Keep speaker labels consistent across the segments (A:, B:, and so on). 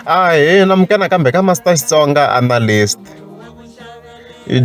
A: Ahee, namukela kambe ka Master Xitsonga Analyst.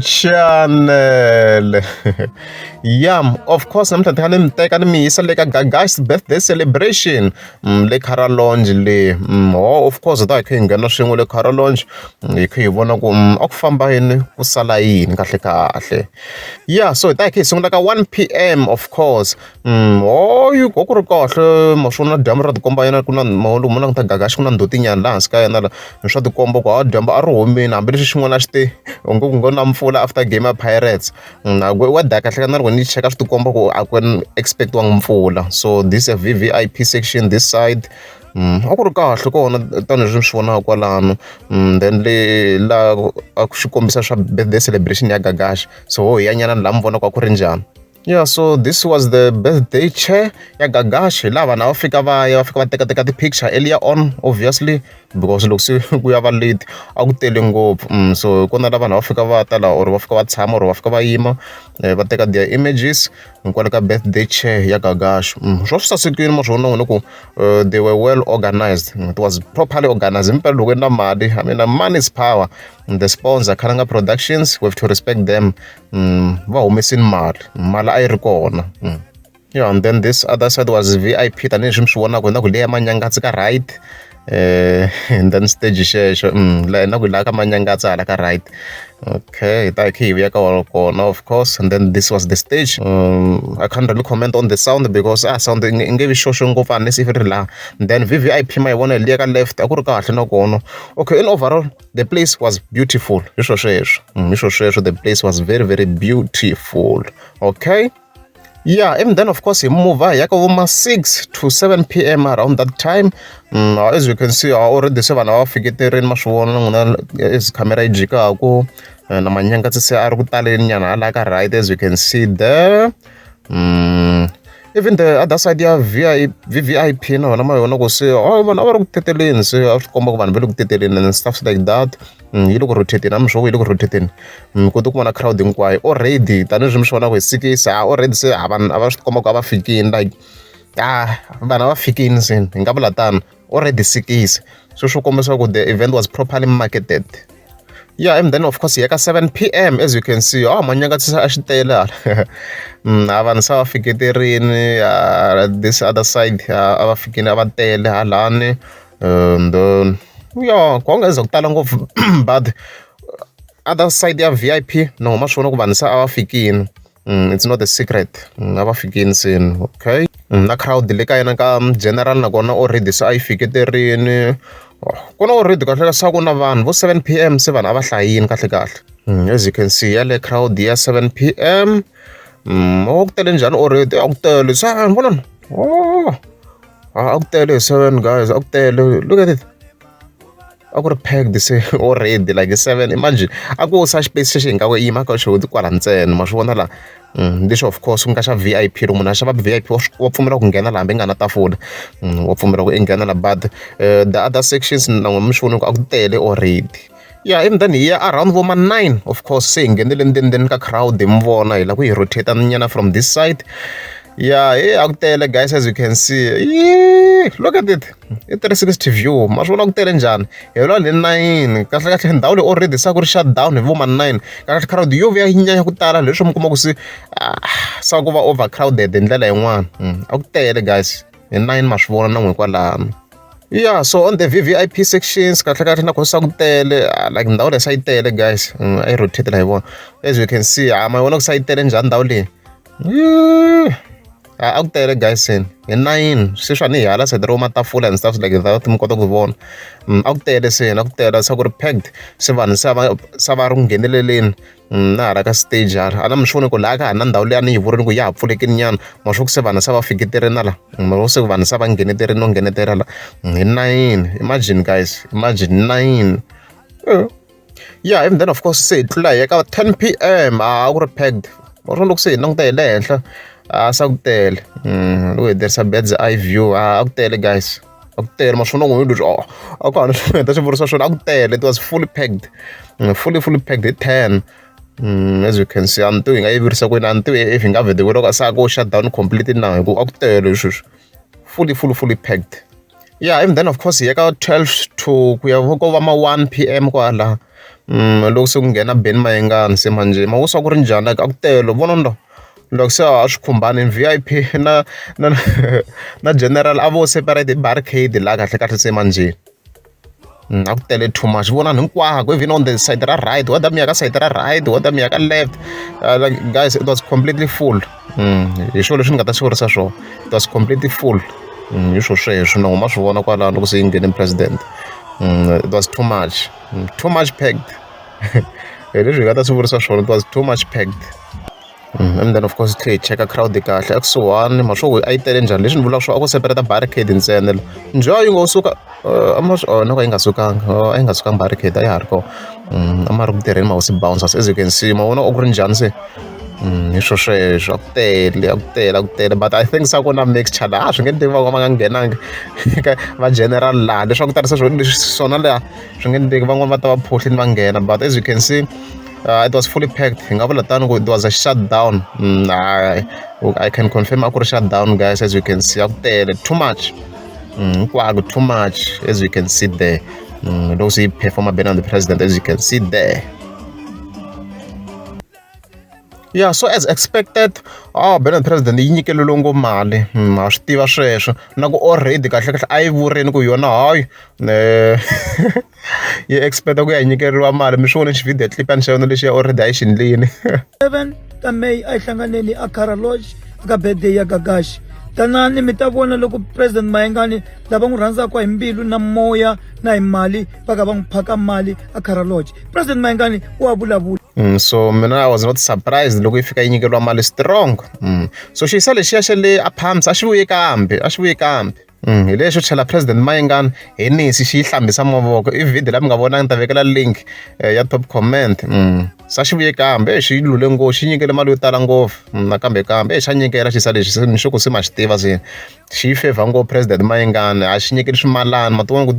A: Channel. Yeah, of course, namuntlha ni kha ni mi teka ni mi yisa le ka Gagash birthday celebration le eKara lounge le. Of course ta hi kha hi nghena swin'we le eKara lounge hi kha hi vona ku a ku famba yini ku sala yini kahle kahle. Yeah, so ta hi kha hi sungula ka 1 p.m. of course. Yi ku ri kahle ma swona dyambu ra tikomba yena ku na maholo mo languta Gagash ku na ndzutinyana laha hansi ka yena la swa tikomba ku a dyambu a ri humini hambileswi xin'wana a xi te u ngo na mpfula after game ya Pirates. Weather kahle ka na loko ni cheka swi tikomba ku a ku expect-wanga mpfula. So this is a VVIP section this side. A ku ri kahle kona tanihileswi mi swi vonaka kwalano. Then le la xi kombisa swa birthday celebration ya Gagash. So hi yanyana laha mi vonaka ku ri njhani. Yeah, so this was the birthday chair ya Gagash. La vanhu va fika va fika va teka ti-picture earlier on, obviously, because loko se ku ya va late a ku tele ngopfu. So ku na la vanhu va fika va ta la or va fika va tshama or va fika va yima va teka their images kwale ka birthday chair ya Gagash. Swo swi sasekile ma swi vona ku they were well organized. It was properly organized. Impela loko na mali, I mean, money is power. The sponsor Kalanga Productions, we have to respect them. Va humesini mali a yi ri kona. Yeah, and then this other side was VIP tanihileswi mi swi vonaka na ku leya manyangatsi ka right. And then stage xexo na ku laha ka manyangatsi hala ka right. Okay, ta hi kha hi vuya ka kona of course. And then this was the stage. I can't really comment on the sound because sound i nge vi xoxo ngopfu unless if ri laha. Then VVIP ma yi vona liya ka left a ku ri kahle na kona. Okay, in overall the place was beautiful. Hi sweswo the place was very very beautiful. Okay. Yeah, and then of course he move over 6 to 7 p.m. around that time. As you can see, already se vanhu va fiketerini ma swi vona as camera yi jikaka na manyangatsi se a ri ku taleni nyana hala ka right, as you can see there. Even the other side ya VVIP na vona ma vona ku se vanhu a va ri ku teteleni se a swi komba ku vanhu va le ku teteleni and stuff like that. Yi le ku rotate-eni a mi swi yi le ku rotate-eni mi koti ku vona crowd hinkwayo already tanihileswi mi swi vonaka hi sikisi already se vanhu a va swi komba ku a va fikini like vanhu a va fikini se hi nga vula tano already sikisi. So swi kombisa ku the event was properly marketed. Yeah, and then of course hi ya ka 7 p.m. as you can see manyangatsi a xi tele hala. Vanhu se va fiketerini this other side a va fikini a va tele halani. And yeah, ku nga za ku tala ngopfu but other side ya VIP no ma swi vona ku vanhu se a va fikini. It's not a secret. A va fikini sini. Okay. Na crowd le ka yena ka general nakona already se a yi fiketerini. Ku na already kahle sa ku na vanhu vo 7 p.m. se vanhu a va hlayini kahle kahle. As you can see ya le crowd ya 7 p.m. Ku tele njhani already a ku tele 7 vonani. A ku tele 7 guys a ku tele. Look at it. A ku ri packed se already like 7. Imagine a ku sa space xexi hi nga ku yima ka xo kwala ntsena ma swi vona la. Lexi of course ku nga xa VIP loko munhu a xava VIP wa pfumela ku nghena laha hambi nga na tafula. Wa pfumela ku i nghena la but the other sections na mi swi vona ku a ku tele already. Yeah, and then hi ya around vo ma 9 of course se hi nghenele ndzeni ka crowd hi mi vona hi la ku hi rotate nyana from this side. Yeah, a ku tele guys, as you can see. Look at it. I 360 view. Ma swi vona ku tele njhani. Hi lo le 9. Kahle ndhawu leyi already sa ku ri shut down hi vo ma 9. Kahle crowd yo vuya yi nyanya ku tala leswi mi kuma ku se sa ku va overcrowded hi ndlela yin'wana. A ku tele guys. Hi 9 ma swi vona na n'we kwalano. Yeah, so on the VVIP sections kahle na ku sa ku tele like ndhawu leyi sa yi tele guys. I rotate la hi vona. As you can see ma vona ku sa yi tele njhani ndhawu leyi. A ku tele guys hi 9 se swa ni hala se ro matafula and stuff like that mi kota ku vona. A ku tele se a ku tele sa ku ri packed se vanhu sa va ri ngheneleleni na hala ka stage hala. A na mi swi vona ku laha ka ha na ndhawu leyi a ni yi vurini ku ya ha pfulekini nyana ma swi ku se vanhu sa va fiketerini la ma vo se vanhu sa va ngheneterini no nghenetela la hi 9. Imagine guys, imagine 9. Yeah, and then of course se hi tlula hi ya ka 10 p.m. A ku ri packed ma swi vona loko se hi languta hi le henhla sa ku tele. Look, there's a bird's eye view. A ku tele guys. A ku tele ma swi vona ku a ku hana swi ta swi vurisa swona. A ku tele, it was fully packed. Fully packed hi 10. As you can see antu hi nga yi virisa kwini antu if hi nga vhete ku loko sa ku shut down completely na hi ku a ku tele sweswi. Fully packed. Yeah, and then of course hi ka 12 to kuya ko va ma 1 p.m. kwala loko se ku nghena Ben Mayengani se manje mawusa ku ri njhani like a ku tele vona ndo loko se a swi khumbani VIP na na general a vo separate barricade la kahle kahle se manje a ku tele too much vonani hinkwako even on the side ra right whether mi ya ka side ra right whether mi ya ka left like guys it was completely full hi swilo leswi ni nga ta swi vurisa swona it was completely full hi swo sweswo na huma swi vona kwalano loko se yi nghene president it was too much packed hi leswi hi nga ta swi vurisa swona it was too much packed and then of course tlhe hi cheka crowd kahle ekusuhani ma swo a yi tele njhani leswi ni vulaka swo a ku separate barricade ntsena njha yi ngo suka no ka yi nga sukanga a yi nga sukanga barricade a ya ha ri kona a ma ri ku tirheni ma-hosi bouncers as you can see ma vona a ku ri njhani se hi swo sweswo a ku tele but I think sa ku na mixture laha swi nge tivi van'wana va nga nghenanga va general laha leswaku tarisa swo leswi swona leha swi nge ndiki van'wana va ta va phohlini va nghena but as you can see it was fully packed hi nga vula tani ku it was a shutdown I can confirm a ku ri shutdown guys as you can see a ku tele too much hinkwako too much as you can see there loko se yi performa Ben the president as you can see there. Yeah, so as expected Ben the president yi nyikeleliwe ngo mali ha swi tiva sweswo na ku already kahle kahle a yi vurini ku yona hayi yi expecta ku ya nyikeriwa mali mi swi vone xivideo tlipani xa yona lexi ya already a yi xi ndlini
B: 7 ta May a yi hlanganeni eKara Lodge eka birthday ya Gagash. Tanani mi ta vona loko president Mayengani lava n'wi rhandzaka hi mbilu na moya na hi mali va ka va n'wi phaka mali eKara Lodge. President Mayengani wa vulavula
A: so mina I was not surprised loko yi fika yi nyikeriwa mali strong so xiyisa lexiya xa le apams a xi vuye kambe hi leswo tlhela president Mayengani hi nisi xi yi hlambisa mavoko i video laha mi nga vonanga ni ta vekela link ya top comment sa xi vuye kambe xi lule ngopfu xi nyikele mali yo tala ngopfu nakambe xa nyikela xisa lexi ni sure ku se ma xi tiva se xi yi favor ngopfu president Mayengani a xi nyikeli swimalana ma ti vona ku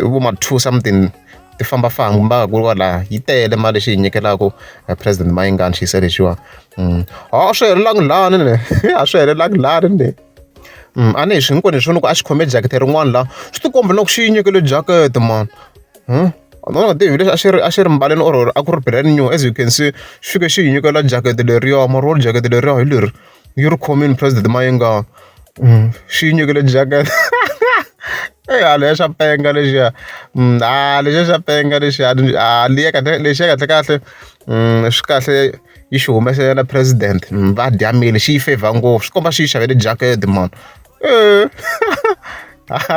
A: vo ma 2 something ti fambafamba ku kwala yi tele mali lexi hi nyikelaka president Mayengani xiyisa lexiwa a swi helelanga lani ne a swi helelanga lani ne a ni hi swi hinkwani hi swona ku a xi khome jakete rin'wana laha swi ti komba na ku xi yi nyikele jakete man no tivi leswi a xi ri mbaleni or a ku ri brand new as you can see xi fike xi hi nyikela jakete leriya mara jakete leriya hi leri yi ri khomini president Mayengani xi yi nyikele jakete lexiya xa penga lexiya lexiya xa penga lexiya liya kahle lexiya kahle swi kahle yi xi humesela president va dyamile xi yi favor ngopfu swi komba xi yi xavele jakete man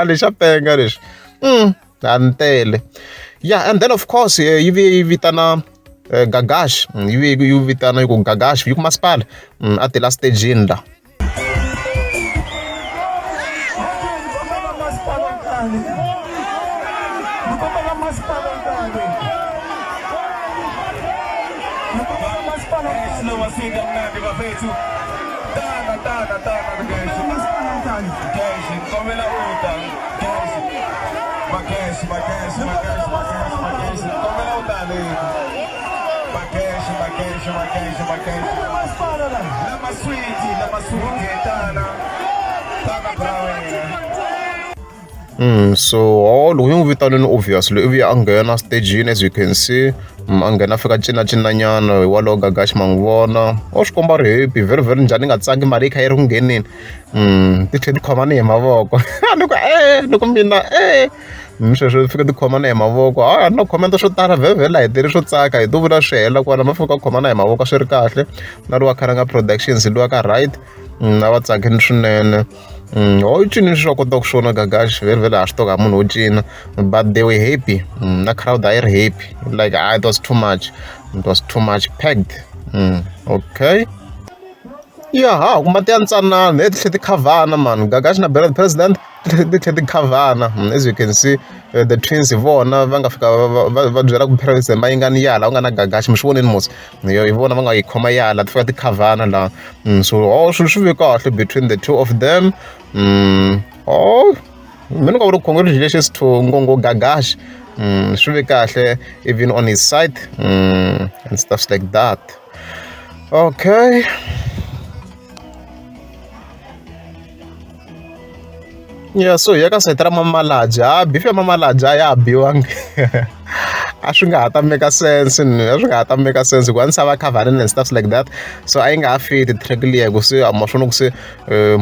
A: lexa penga lexi a ni tele yeah and then of course yi vitana Gagash yi vitana yi ku Gagash yi ku masipala a ti la stageni la so loko yi n'wi vitanini obviously ivi a nghena stagini as you can see a nghena a fika cincacincanyana hi walowo Gagash ma n'wi vona swi komba ri happy very very njhani ni nga tsangi mali yi kha yi ri ku ngheneni ti tlhela ti khomani hi mavoko ni ku mina sweswo fika ti khomana hi mavoko a no khomenta swo tala vhevhela hi tele swo tsaka hi to vula swi hela kwana ma fika khomana hi mavoko swi ri kahle na lowa kharanga productions luwa ka right na va tsakini swinene yi cinini swi swa kota ku swona Gagash vhevhela ha swi toka munhu wo cina but they were happy na crowd a yi ri happy like it was too much packed okay yeah mati ya ntsanana hi titlhe ti khavana man Gagash na Ben president ti tlhe ti khavana as you can see the twins hi vona va nga fika va byela ku president Mayengani yala u nga na Gagash mi swi voneni mos hi vona va nga yi khoma yala ti fika ti khavana laha so swilo swi ve kahle between the two of them mina nga vula congratulations to ngongo Gagash swi ve kahle even on his side and stuff like that okay Yeah, so ya ka sayiti ra maMalatji beef ya maMalatji a ya ha biwangi a swi nga ha ta make sense a swi nga ha ta make sense hikuva a ni sava coverini and stuff like that, so a yi nga ha fiti track liya ku se a ma swona ku se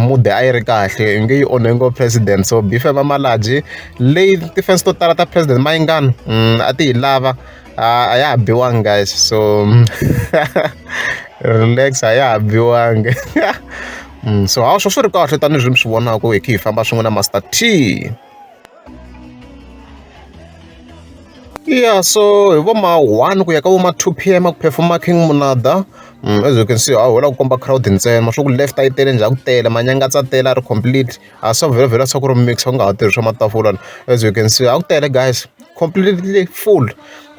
A: mude a yi ri kahle yi nge yi onhe ngopfu president. So beef ya maMalatji leyi ti-fans to tala ta president Mayengani a ti hi lava a ya ha biwangi guys, so relax a ya ha biwangi. So a swo swi ri kahle tanihileswi mi swi vonaka hi kha hi famba swin'we na Master T. Yeah, so hi vo ma-1 ku ya ka vo ma-2 p.m. a ku performa King Monada. As you can see, a hola ku komba crowd ntsena ma swa ku left a yi tele njhaku tele manyangatsa tele a ri complete a swa vhelavhela swa ku ri mix a ku nga ha tirhisiwa matafula. As you can see a ku tele guys completely full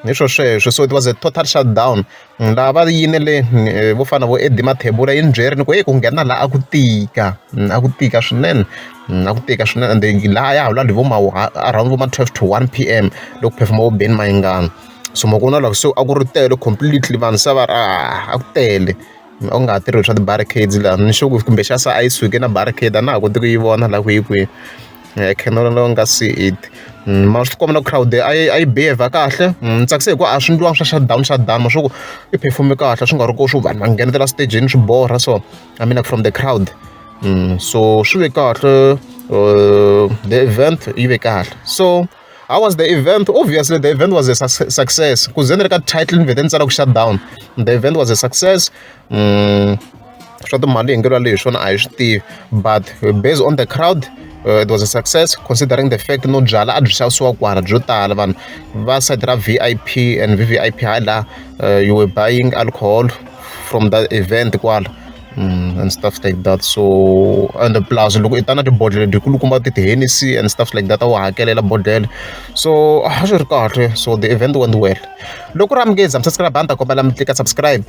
A: hi swo sweswo. So it was a total shutdown laha va yinele vo fana vo Eddie Mathebula yi ni byerini ku ku nghena laha a ku tika swinene a ku tika swinene ende laha ya ha vula vo around vo ma 12 to 1 p.m. loko performa vo Ben Mayengani. So ma ku na loko so a ku ri tele completely vanhu se va ri a ku tele a ku nga ha tirhi swa ti-barricades laha ni sure ku kumbe xa se a yi suke na barricade a na ha koti ku yi vona laha kwihi khenolo nga see it. Ma swi komba na crowd a yi behave kahle ni tsakise hikuva a swi endliwangi swa shutdown ma swa ku i performe kahle swi nga ri ku swo vanhu va nghenetela stageni swi borha so I mean from the crowd. So swi ve kahle the event yi ve kahle. So how was the event? Obviously the event was a success ku ze ni ri ka title ni vhete ni tsala ku shutdown. The event was a success. Swa timali hi ngeriwa leyi hi swona a hi swi tivi but based on the crowd it was a success considering the fact no byala a byi xavisiwa kwala byo tala vanhu va side ra VIP and VVIP hayi laha you were buying alcohol from that event kwala and stuff like that. So and plus loko i ta na tibodhlele tikulukumba ti-Hennessy and stuff like that a wu hakelela bodhlele so a swi ri kahle. So the event went well. Loko ri amukeza mi subscribe ta kombela mi tlika subscribe.